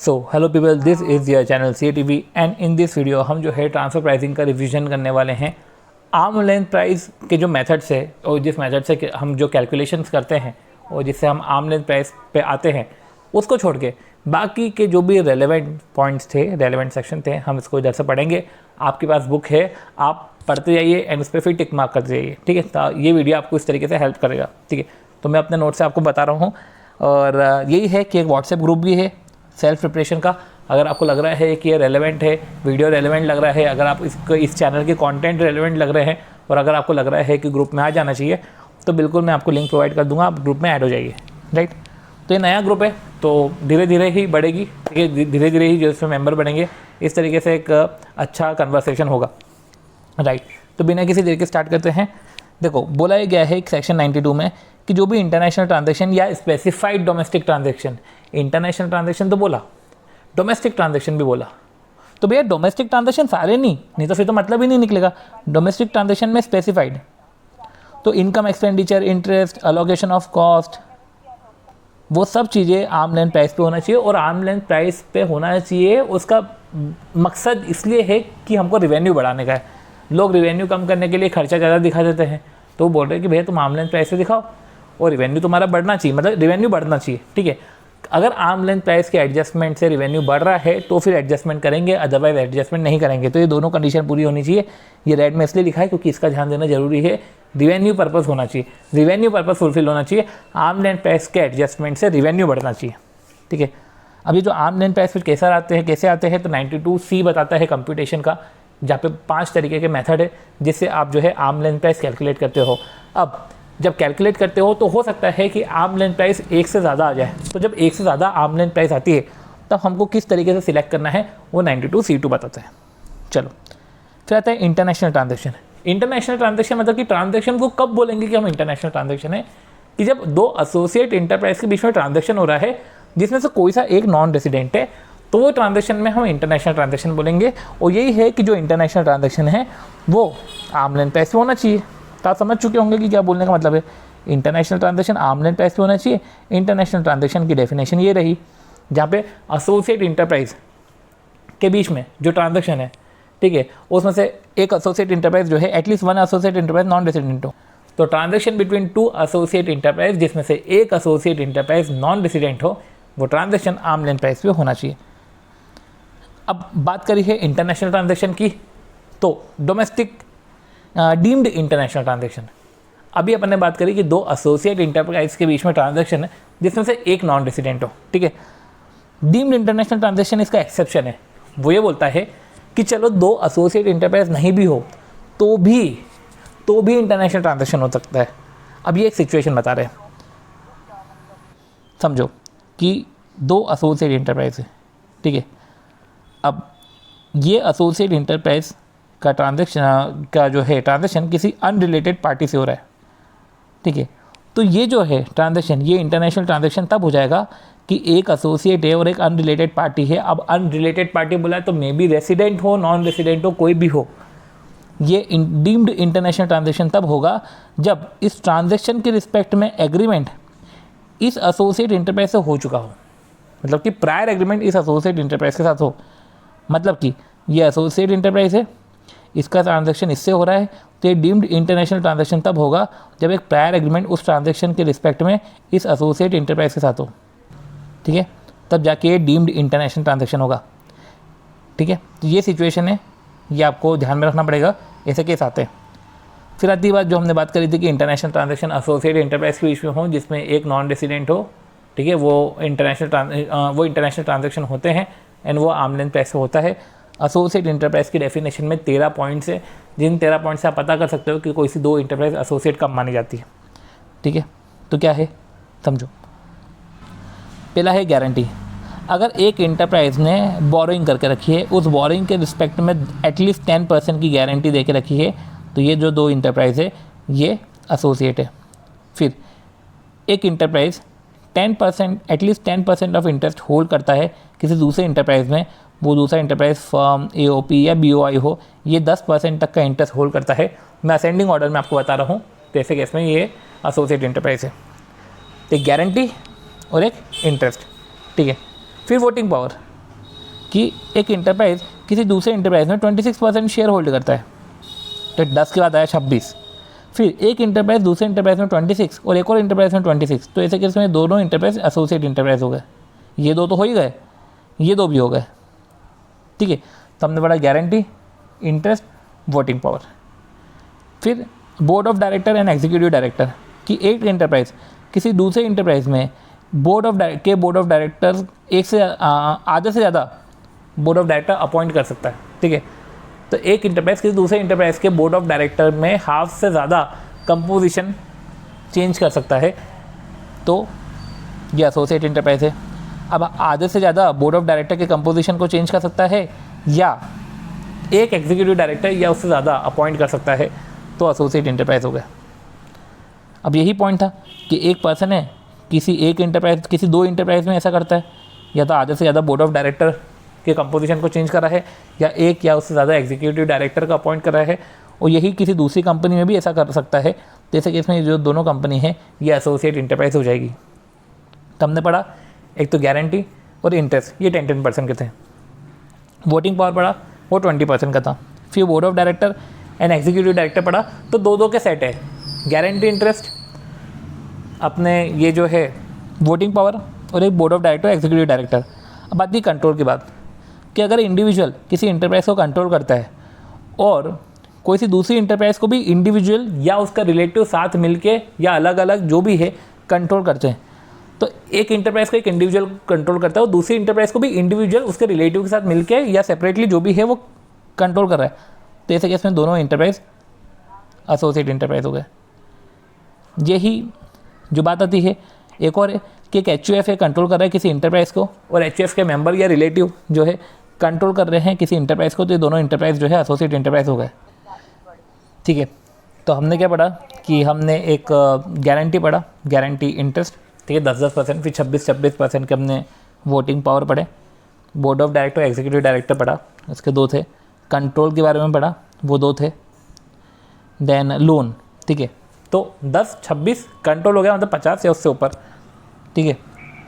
So hello people, this is your channel CATV and in this video हम जो है transfer pricing का revision करने वाले हैं। आर्म लेंथ प्राइस के जो मेथड्स है और जिस मेथड से हम जो कैलकुलेशंस करते हैं और जिससे हम आर्म लेंथ प्राइस पे आते हैं, उसको छोड़ के बाकी के जो भी रेलेवेंट पॉइंट्स थे, रेलेवेंट सेक्शन थे, हम इसको इधर से पढ़ेंगे। आपके पास बुक है, आप पढ़ते जाइए एंड उस पर फिर टिक मार्क करते जाइए, ठीक है। तो ये वीडियो आपको इस तरीके से हेल्प करेगा, ठीक है। तो मैं अपने नोट से आपको बता रहा हूँ और यही है कि एक व्हाट्सएप ग्रुप भी है सेल्फ प्रिपरेशन का। अगर आपको लग रहा है कि ये रेलेवेंट है, वीडियो रेलेवेंट लग रहा है, अगर आप इस चैनल के कंटेंट रेलेवेंट लग रहे हैं और अगर आपको लग रहा है कि ग्रुप में आ जाना चाहिए, तो बिल्कुल मैं आपको लिंक प्रोवाइड कर दूंगा, आप ग्रुप में ऐड हो जाइए, राइट। तो ये नया ग्रुप है, तो धीरे धीरे ही बढ़ेगी, ठीक है। धीरे धीरे ही जो इसमें मेंबर बनेंगे, इस तरीके से एक अच्छा कन्वर्सेशन होगा, राइट। तो बिना किसी देर के स्टार्ट करते हैं। देखो, बोला ही गया है सेक्शन 92 में कि जो भी इंटरनेशनल ट्रांजैक्शन या specified domestic transaction, international transaction तो बोला, डोमेस्टिक ट्रांजैक्शन भी बोला, तो भैया डोमेस्टिक ट्रांजैक्शन सारे नहीं तो फिर तो मतलब ही नहीं निकलेगा। डोमेस्टिक ट्रांजैक्शन में स्पेसिफाइड तो income, expenditure, interest, allocation of cost, वो सब चीज़ें आर्म लेंथ प्राइस पे होना चाहिए। और आर्म लेंथ प्राइस पे होना चाहिए, उसका मकसद इसलिए है कि हमको रिवेन्यू बढ़ाने का है। लोग रिवेन्यू कम करने के लिए खर्चा ज़्यादा दिखा देते हैं, तो वो बोल रहे हैं कि भैया तुम आर्म लेंथ प्राइस पे दिखाओ और रिवेन्यू तुम्हारा बढ़ना चाहिए, मतलब रिवेन्यू बढ़ना चाहिए, ठीक है। अगर आर्म लेंथ प्राइस के एडजस्टमेंट से रिवेन्यू बढ़ रहा है तो फिर एडजस्टमेंट करेंगे, अदरवाइज एडजस्टमेंट नहीं करेंगे। तो ये दोनों कंडीशन पूरी होनी चाहिए। ये रेड में इसलिए लिखा है क्योंकि इसका ध्यान देना जरूरी है। रिवेन्यू पर्पस होना चाहिए, रिवेन्यू पर्पस फुलफिल होना चाहिए। आर्म लेंथ प्राइस के एडजस्टमेंट से रिवेन्यू बढ़ना चाहिए, ठीक है। अभी जो आर्म लेंथ प्राइस फिर कैसे आते हैं तो 92C बताता है कंप्यूटेशन का, जहाँ पे 5 तरीके के मेथड है जिससे आप जो है आर्म लेंथ प्राइस कैलकुलेट करते हो। अब जब कैलकुलेट करते हो तो हो सकता है कि आर्म लेंथ प्राइस 1 से ज़्यादा आ जाए। तो जब 1 से ज़्यादा आर्म लेंथ प्राइस आती है तब हमको किस तरीके से सिलेक्ट करना है वो 92C2 बताता है। चलो फिर आता है इंटरनेशनल ट्रांजैक्शन। इंटरनेशनल ट्रांजैक्शन मतलब कि ट्रांजैक्शन को कब बोलेंगे कि हम इंटरनेशनल ट्रांजैक्शन है, कि जब 2 एसोसिएट इंटरप्राइज के बीच में ट्रांजैक्शन हो रहा है जिसमें से कोई सा एक नॉन रेसिडेंट है, तो वो ट्रांजैक्शन में हम इंटरनेशनल ट्रांजैक्शन बोलेंगे। और यही है कि जो इंटरनेशनल ट्रांजैक्शन है वो आर्म लेंथ प्राइस पे होना चाहिए। तो आप समझ चुके होंगे कि क्या बोलने का मतलब है। International transaction arm length price पे होना चाहिए। इंटरनेशनल ट्रांजैक्शन की डेफिनेशन ये रही, जहाँ पे एसोसिएट इंटरप्राइज के बीच में जो ट्रांजैक्शन है, ठीक है, उसमें से एक एसोसिएट इंटरप्राइज जो है, at least 1 associate enterprise non resident हो। तो ट्रांजैक्शन बिटवीन 2 एसोसिएट इंटरप्राइज जिसमें से एक एसोसिएट इंटरप्राइज नॉन रेसिडेंट हो, वो ट्रांजैक्शन आर्म लेंथ प्राइस पे होना चाहिए। अब बात करी है इंटरनेशनल ट्रांजैक्शन की, तो डोमेस्टिक डीम्ड इंटरनेशनल ट्रांजैक्शन। अभी अपन ने बात करी कि 2 एसोसिएट इंटरप्राइज के बीच में ट्रांजैक्शन है जिसमें से एक नॉन रेसिडेंट हो, ठीक है। डीम्ड इंटरनेशनल ट्रांजैक्शन इसका एक्सेप्शन है। वो ये बोलता है कि चलो 2 एसोसिएट इंटरप्राइज नहीं भी हो तो भी इंटरनेशनल ट्रांजैक्शन हो सकता है। अब ये एक सिचुएशन बता रहे हैं, समझो कि 2 एसोसिएट इंटरप्राइज है, ठीक है। अब ये एसोसिएट इंटरप्राइज का ट्रांजैक्शन किसी अनरिलेटेड पार्टी से हो रहा है, ठीक है। तो ये जो है ट्रांजैक्शन, ये इंटरनेशनल ट्रांजैक्शन तब हो जाएगा कि एक एसोसिएट है और एक अनरिलेटेड पार्टी है। अब अनरिलेटेड पार्टी बोला है तो मे बी रेसिडेंट हो, नॉन रेसिडेंट हो, कोई भी हो। ये डीम्ड इंटरनेशनल ट्रांजैक्शन तब होगा जब इस ट्रांजैक्शन के रिस्पेक्ट में एग्रीमेंट इस एसोसिएट इंटरप्राइज से हो चुका हो, मतलब कि प्रायर एग्रीमेंट इस एसोसिएट इंटरप्राइज के साथ हो। मतलब कि ये एसोसिएट इंटरप्राइज है, इसका ट्रांजैक्शन इससे हो रहा है, तो ये डीम्ड इंटरनेशनल ट्रांजैक्शन तब होगा जब एक प्रायर एग्रीमेंट उस ट्रांजैक्शन के रिस्पेक्ट में इस एसोसिएट इंटरप्राइज के साथ हो, ठीक है। तब जाके ये डीम्ड इंटरनेशनल ट्रांजैक्शन होगा, ठीक है। तो ये सिचुएशन है, ये आपको ध्यान में रखना पड़ेगा, ऐसे केस आते हैं। फिर आती बात जो हमने बात करी थी कि इंटरनेशनल ट्रांजैक्शन एसोसिएट इंटरप्राइज के बीच में हो जिसमें एक नॉन रेसिडेंट हो, ठीक है, वो इंटरनेशनल ट्रांजैक्शन होते हैं एंड वो आर्म लेंथ प्राइस से होता है। एसोसिएट इंटरप्राइज की डेफिनेशन में 13 पॉइंट्स है, जिन 13 पॉइंट से आप पता कर सकते हो कि कोई सी 2 इंटरप्राइज एसोसिएट कब मानी जाती है, ठीक है। तो क्या है समझो। पहला है गारंटी। अगर एक इंटरप्राइज ने बोरोइंग करके रखी है, उस बोरोइंग के रिस्पेक्ट में एटलीस्ट 10% की गारंटी दे के रखी है, तो ये जो 2 इंटरप्राइज है ये एसोसिएट है। फिर एक enterprise 10% at least 10% of interest hold करता है किसी दूसरे इंटरप्राइज में, वो दूसरा इंटरप्राइज फर्म, AOP या BOI हो, ये 10% तक का इंटरेस्ट होल्ड करता है। मैं असेंडिंग ऑर्डर में आपको बता रहा हूँ, तो ऐसे केस में ये एसोसिएट इंटरप्राइज है। एक गारंटी और एक इंटरेस्ट, ठीक है। फिर वोटिंग पावर, कि एक इंटरप्राइज किसी दूसरे इंटरप्राइज में 26% शेयर होल्ड करता है, तो 10 के बाद आया 26, फिर एक इंटरप्राइज दूसरे इंटरप्राइज में 26 और एक और इंटरप्राइज में 26, तो ऐसे केस में दोनों इंटरप्राइज एसोसिएट इंटरप्राइज हो गए। ये दो तो हो ही गए, ये दो भी हो गए, ठीक है। तो हमने पढ़ा गारंटी, इंटरेस्ट, वोटिंग पावर। फिर board of director and executive director, कि एक इंटरप्राइज किसी दूसरे इंटरप्राइज में बोर्ड ऑफ डायरेक्टर एक से आधे से ज़्यादा बोर्ड ऑफ डायरेक्टर अपॉइंट कर सकता है, ठीक है। तो एक इंटरप्राइज किसी दूसरे इंटरप्राइज के बोर्ड ऑफ डायरेक्टर में हाफ से ज़्यादा कंपोजिशन चेंज कर सकता है, तो ये एसोसिएट इंटरप्राइज है। अब आधे से ज़्यादा बोर्ड ऑफ डायरेक्टर के कंपोजिशन को चेंज कर सकता है या एक एग्जीक्यूटिव डायरेक्टर या उससे ज़्यादा अपॉइंट कर सकता है, तो एसोसिएट इंटरप्राइज हो गया। अब यही पॉइंट था कि एक पर्सन है किसी दो इंटरप्राइज में ऐसा करता है, या तो आधे से ज़्यादा बोर्ड ऑफ डायरेक्टर के कंपोजिशन को चेंज कर रहा है, या एक या उससे ज़्यादा एग्जीक्यूटिव डायरेक्टर का अपॉइंट कर रहा है, और यही किसी दूसरी कंपनी में भी ऐसा कर सकता है। जैसे कि इसमें जो दोनों कंपनी है ये एसोसिएट इंटरप्राइज हो जाएगी। तो हमने पढ़ा एक तो गारंटी और इंटरेस्ट, ये 10% के थे। वोटिंग पावर पढ़ा, वो 20% का था। फिर board of director and executive director पढ़ा, तो दो के सेट है, गारंटी, इंटरेस्ट, अपने ये जो है वोटिंग पावर, और एक board of director, executive director. अब बात की कंट्रोल की बात, कि अगर इंडिविजुअल किसी इंटरप्राइज को कंट्रोल करता है और कोई सी दूसरी इंटरप्राइज को भी इंडिविजुअल या उसका रिलेटिव साथ मिलके या अलग अलग जो भी है कंट्रोल करते हैं, तो एक इंटरप्राइज को एक इंडिविजुअल कंट्रोल करता है और दूसरी इंटरप्राइज को भी इंडिविजुअल उसके रिलेटिव के साथ मिलके या सेपरेटली जो भी है वो कंट्रोल कर रहा है, तो ऐसे केस में दोनों इंटरप्राइज एसोसिएट इंटरप्राइज हो गए। यही जो बात आती है एक और है कि एक एचयूएफ है कंट्रोल कर रहा है किसी इंटरप्राइज को, और एचयूएफ के मेंबर या रिलेटिव जो है कंट्रोल कर रहे हैं किसी इंटरप्राइज को, तो ये दोनों इंटरप्राइज जो है एसोसिएट इंटरप्राइज हो गए, ठीक है। तो हमने क्या पढ़ा कि हमने एक गारंटी पढ़ा, गारंटी इंटरेस्ट, ठीक है, 10% फिर 26% के हमने वोटिंग पावर पढ़े। Board of director, executive director पढ़ा, उसके 2 थे। कंट्रोल के बारे में पढ़ा, वो 2 थे। देन लोन, ठीक है, तो 10-26 कंट्रोल हो गया, मतलब 50 या उससे ऊपर, ठीक है।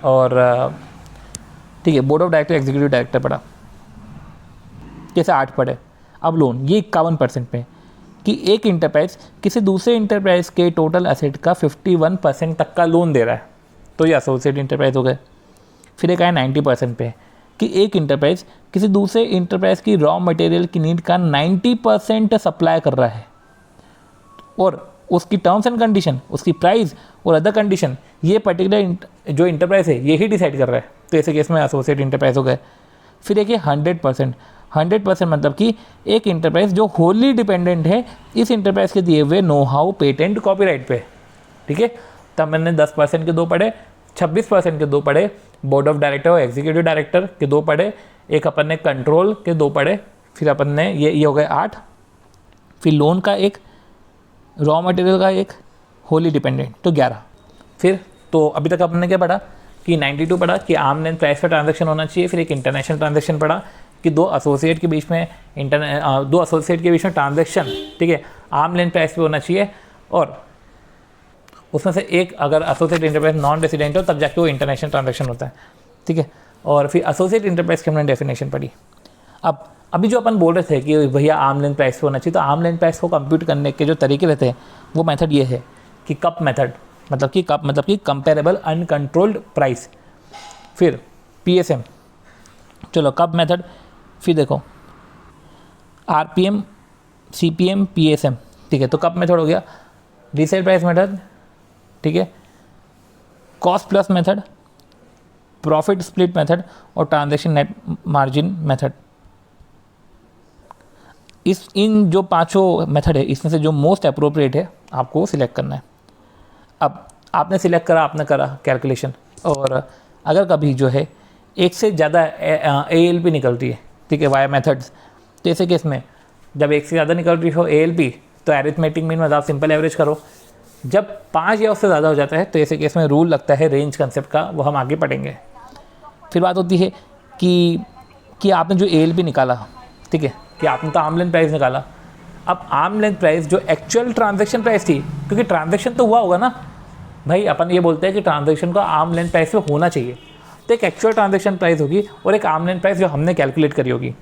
और ठीक है, board of director, executive director पढ़ा, जैसे 8 पढ़े। अब लोन, ये 51% पे, कि एक इंटरप्राइज किसी दूसरे इंटरप्राइज के टोटल एसेट का 51% तक का लोन दे रहा है, तो ये एसोसिएट इंटरप्राइज हो गए। फिर एक आया 90% पे, कि एक इंटरप्राइज किसी दूसरे इंटरप्राइज की रॉ मटेरियल की नीड का 90% सप्लाई कर रहा है, और उसकी टर्म्स एंड कंडीशन, उसकी प्राइस और अदर कंडीशन ये पर्टिकुलर जो इंटरप्राइज है यही डिसाइड कर रहा है, तो ऐसे केस में एसोसिएट इंटरप्राइज हो गए। फिर एक 100% मतलब कि एक इंटरप्राइज जो होली डिपेंडेंट है इस इंटरप्राइज के दिए हुए नो हाउ, पेटेंट, कॉपीराइट पे, ठीक है। तब मैंने 10% के 2 पढ़े, 26% के 2 पढ़े, बोर्ड ऑफ डायरेक्टर और एग्जीक्यूटिव डायरेक्टर के 2 पढ़े, एक अपन ने कंट्रोल के 2 पढ़े, फिर अपन ने ये हो गए 8, फिर लोन का 1, रॉ मटेरियल का 1, होली डिपेंडेंट, तो 11। फिर तो अभी तक अपन ने क्या पढ़ा कि 92 पढ़ा कि आर्म लेंथ प्राइस पर ट्रांजैक्शन होना चाहिए। फिर एक इंटरनेशनल ट्रांजैक्शन पढ़ा कि दो एसोसिएट के बीच में ट्रांजैक्शन, ठीक है, आर्म लेंथ प्राइस पे होना चाहिए, और उसमें से एक अगर एसोसिएट इंटरप्राइज नॉन रेसिडेंट हो तब जाके वो इंटरनेशनल ट्रांजैक्शन होता है, ठीक है। और फिर एसोसिएट इंटरप्राइज की हमने डेफिनेशन पढ़ी। अब अभी जो अपन बोल रहे थे कि भैया आर्म लेंथ प्राइस पे होना चाहिए, तो आर्म लेंथ प्राइस को कंप्यूट करने के जो तरीके रहते हैं वो मेथड ये है कि कप मेथड, मतलब कि कंपेरेबल अनकंट्रोल्ड प्राइस। फिर पीएसएम, चलो कप मेथड, फिर देखो आरपीएम, सीपीएम, पीएसएम, ठीक है। तो कप मेथड हो गया, रीसेल प्राइस मेथड, ठीक है, cost plus method, profit split method और ट्रांजैक्शन नेट मार्जिन मेथड। इन जो 5 मेथड है इसमें से जो मोस्ट अप्रोप्रिएट है आपको सिलेक्ट करना है। अब आपने सिलेक्ट करा, आपने करा कैलकुलेशन, और अगर कभी जो है एक से ज़्यादा ALP निकलती है, ठीक है, वाया मेथड्स, तो ऐसे केस में जब एक से ज़्यादा निकल रही हो ALP तो एरिथमेटिक मीन में आप सिंपल एवरेज करो। जब 5 या उससे ज़्यादा हो जाता है तो ऐसे केस में रूल लगता है रेंज कंसेप्ट का, वो हम आगे पढ़ेंगे। फिर बात होती है कि आपने जो ALP निकाला, ठीक है, कि आपने तो आर्म लेंथ प्राइस निकाला। अब आर्म लेंथ प्राइस जो एक्चुअल ट्रांजैक्शन प्राइस थी, क्योंकि ट्रांजैक्शन तो हुआ होगा ना भाई, अपन ये बोलते हैं कि ट्रांजैक्शन को आर्म लेंथ प्राइस पे होना चाहिए, तो एक एक्चुअल ट्रांजेक्शन प्राइस होगी और एक आर्म लेंथ प्राइस जो हमने कैलकुलेट करी होगी।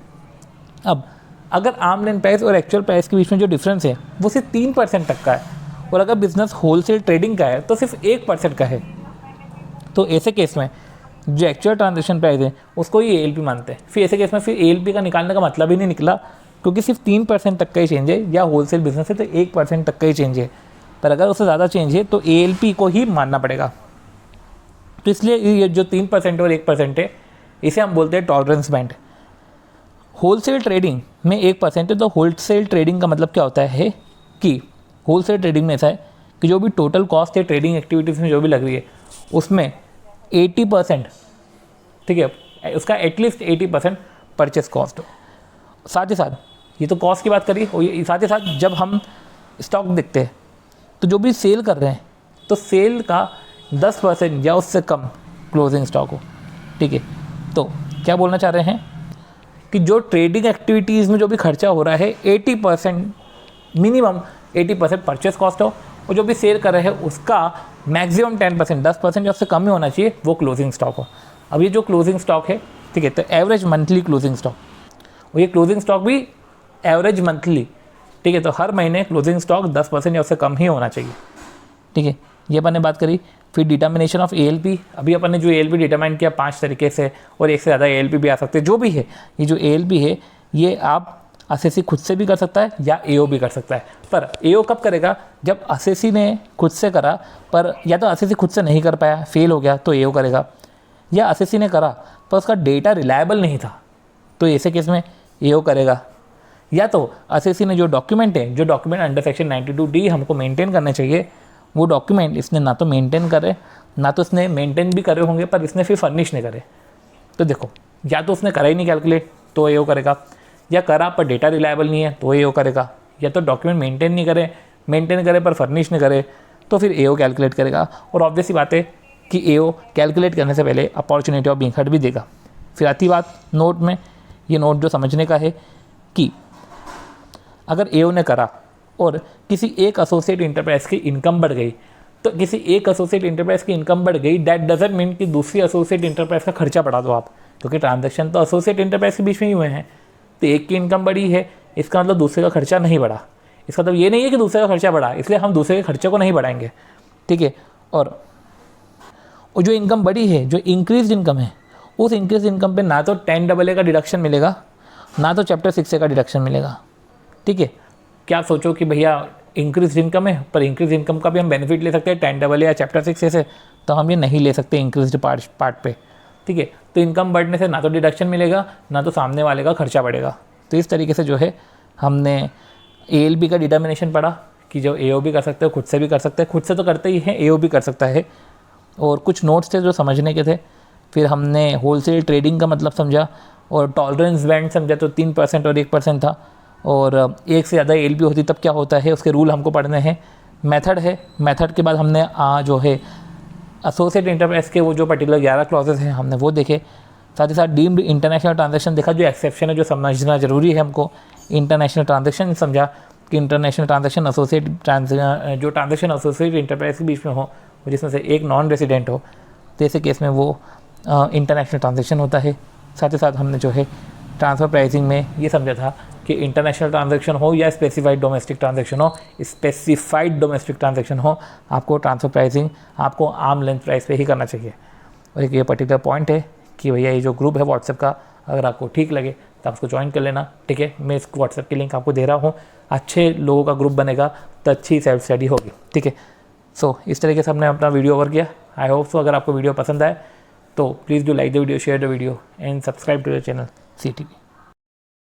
अब अगर आर्म लेंथ प्राइस और एक्चुअल प्राइस के बीच में जो डिफरेंस है वो सिर्फ 3% तक का है, और अगर बिजनेस होलसेल ट्रेडिंग का है तो सिर्फ 1% का है, तो ऐसे केस में जो एक्चुअल ट्रांजेक्शन प्राइस है उसको ही ALP मानते हैं। फिर ऐसे केस में फिर ALP का निकालने का मतलब ही नहीं निकला, क्योंकि सिर्फ 3% तक का ही चेंज है, या होलसेल बिजनेस है तो 1% तक का ही चेंज है, पर अगर उससे ज़्यादा चेंज है तो ALP को ही मानना पड़ेगा। तो इसलिए ये जो 3% और 1% है इसे हम बोलते हैं टॉलरेंस बैंड। होलसेल ट्रेडिंग में 1% है, तो होलसेल ट्रेडिंग का मतलब क्या होता है कि होलसेल ट्रेडिंग में ऐसा है कि जो भी टोटल कॉस्ट है ट्रेडिंग एक्टिविटीज़ में जो भी लग रही है उसमें 80%, ठीक है, उसका एटलीस्ट 80% परचेस कॉस्ट हो। साथ ही साथ ये तो कॉस्ट की बात करी, और साथ ही साथ जब हम स्टॉक देखते हैं तो जो भी सेल कर रहे हैं तो सेल का 10% या उससे कम क्लोजिंग स्टॉक हो, ठीक है। तो क्या बोलना चाह रहे हैं कि जो ट्रेडिंग एक्टिविटीज़ में जो भी खर्चा हो रहा है 80%, मिनिमम 80% परचेस कॉस्ट हो, और जो भी सेल कर रहे हैं उसका मैक्सिमम 10% या उससे कम ही होना चाहिए वो क्लोजिंग स्टॉक हो। अब ये जो क्लोजिंग स्टॉक है, ठीक है, तो एवरेज मंथली क्लोजिंग स्टॉक, और ये क्लोजिंग स्टॉक भी एवरेज मंथली, ठीक है, तो हर महीने क्लोजिंग स्टॉक 10% या उससे कम ही होना चाहिए, ठीक है। ये अपन ने बात करी। फिर डिटर्मिनेशन ऑफ ALP, अभी अपन ने जो ALP डिटरमाइन किया 5 तरीके से, और एक से ज़्यादा ALP भी आ सकते हैं। जो भी है ये जो ALP है ये आप असेसी खुद से भी कर सकता है या AO भी कर सकता है, पर AO कब करेगा, जब असेसी ने खुद से करा पर या तो असेसी खुद से नहीं कर पाया, फेल हो गया, तो AO करेगा, या असेसी ने करा पर उसका डेटा रिलायबल नहीं था, तो ऐसे केस में AO करेगा, या तो असेसी ने जो डॉक्यूमेंट है, जो डॉक्यूमेंट अंडर सेक्शन 92D हमको मेंटेन करने चाहिए, वो डॉक्यूमेंट इसने ना तो मेंटेन करे, ना तो इसने मेंटेन भी करे होंगे पर इसने फिर फर्निश नहीं करे, तो देखो या तो उसने करा ही नहीं कैलकुलेट तो AO करेगा, या करा पर डेटा रिलायबल नहीं है तो AO करेगा, या तो डॉक्यूमेंट मेंटेन नहीं करे, मेंटेन करे पर फर्निश नहीं करे तो फिर AO कैलकुलेट करेगा। और ऑब्वियस ही बात है कि AO कैलकुलेट करने से पहले अपॉर्चुनिटी ऑफ बीइंग हर्ट भी देगा। फिर आती बात नोट में, ये नोट जो समझने का है कि अगर AO ने करा और किसी एक एसोसिएट इंटरप्राइज की इनकम बढ़ गई, तो किसी एक एसोसिएट इंटरप्राइज की इनकम बढ़ गई, दैट डजंट मीन कि दूसरी एसोसिएट इंटरप्राइज का खर्चा बढ़ा दो आप, क्योंकि ट्रांजैक्शन तो एसोसिएट इंटरप्राइज के बीच में ही हुए हैं। तो एक की इनकम बढ़ी है इसका मतलब दूसरे का खर्चा नहीं बढ़ा, इसका मतलब ये नहीं है कि दूसरे का खर्चा बढ़ा इसलिए हम दूसरे के खर्चे को नहीं बढ़ाएंगे, ठीक है। और जो इनकम बढ़ी है, जो इंक्रीज इनकम है, उस इंक्रीज इनकम पे ना तो 10AA का डिडक्शन मिलेगा, ना तो चैप्टर 6A का डिडक्शन मिलेगा, ठीक है। क्या सोचो कि भैया इंक्रीज इनकम है, पर इंक्रीज इनकम का भी हम बेनिफिट ले सकते हैं 10AA या चैप्टर 6A से, तो हम ये नहीं ले सकते इंक्रीज पार्ट पे, ठीक है। तो इनकम बढ़ने से ना तो डिडक्शन मिलेगा, ना तो सामने वाले का खर्चा बढ़ेगा। तो इस तरीके से जो है हमने ALP का डिटर्मिनेशन पढ़ा कि जो AO भी कर सकते हो, खुद से भी कर सकते हैं, खुद से तो करते ही हैं, AO भी कर सकता है, और कुछ नोट्स थे जो समझने के थे। फिर हमने होलसेल ट्रेडिंग का मतलब समझा, और टॉलरेंस बैंड समझा, तो 3% और 1% था, और एक से ज़्यादा ALP होती तब क्या होता है उसके रूल हमको पढ़ने हैं। मेथड है, मेथड के बाद हमने जो है एसोसिएट इंटरप्राइज के वो जो पर्टिकुलर 11 क्लॉजेस हैं हमने वो देखे। साथ ही साथ डीम्ड इंटरनेशनल ट्रांजैक्शन देखा, जो एक्सेप्शन है जो समझना जरूरी है हमको। इंटरनेशनल ट्रांजैक्शन समझा कि इंटरनेशनल ट्रांजैक्शन जो ट्रांजैक्शन एसोसिएट इंटरप्राइज के बीच में हो, जिसमें से एक नॉन रेसिडेंट हो, तो ऐसे केस में वो इंटरनेशनल ट्रांजैक्शन होता है। साथ ही साथ हमने जो है ट्रांसफ़र प्राइसिंग में ये समझा था कि इंटरनेशनल ट्रांजैक्शन हो या स्पेसिफाइड डोमेस्टिक ट्रांजैक्शन हो, स्पेसिफाइड डोमेस्टिक ट्रांजैक्शन हो, आपको ट्रांसफ़र प्राइसिंग आपको आर्म लेंथ प्राइस पे ही करना चाहिए। और एक ये पर्टिकुलर पॉइंट है कि भैया ये जो ग्रुप है व्हाट्सएप का, अगर आपको ठीक लगे तो आप उसको ज्वाइन कर लेना, ठीक है। मैं इस व्हाट्सएप की लिंक आपको दे रहा हूँ, अच्छे लोगों का ग्रुप बनेगा तो अच्छी सेल्फ स्टडी होगी, ठीक है। सो इस तरीके से हमने अपना वीडियो ओवर किया। आई होप सो अगर आपको वीडियो पसंद आए तो please do like the video, share the video and subscribe to the channel CTV।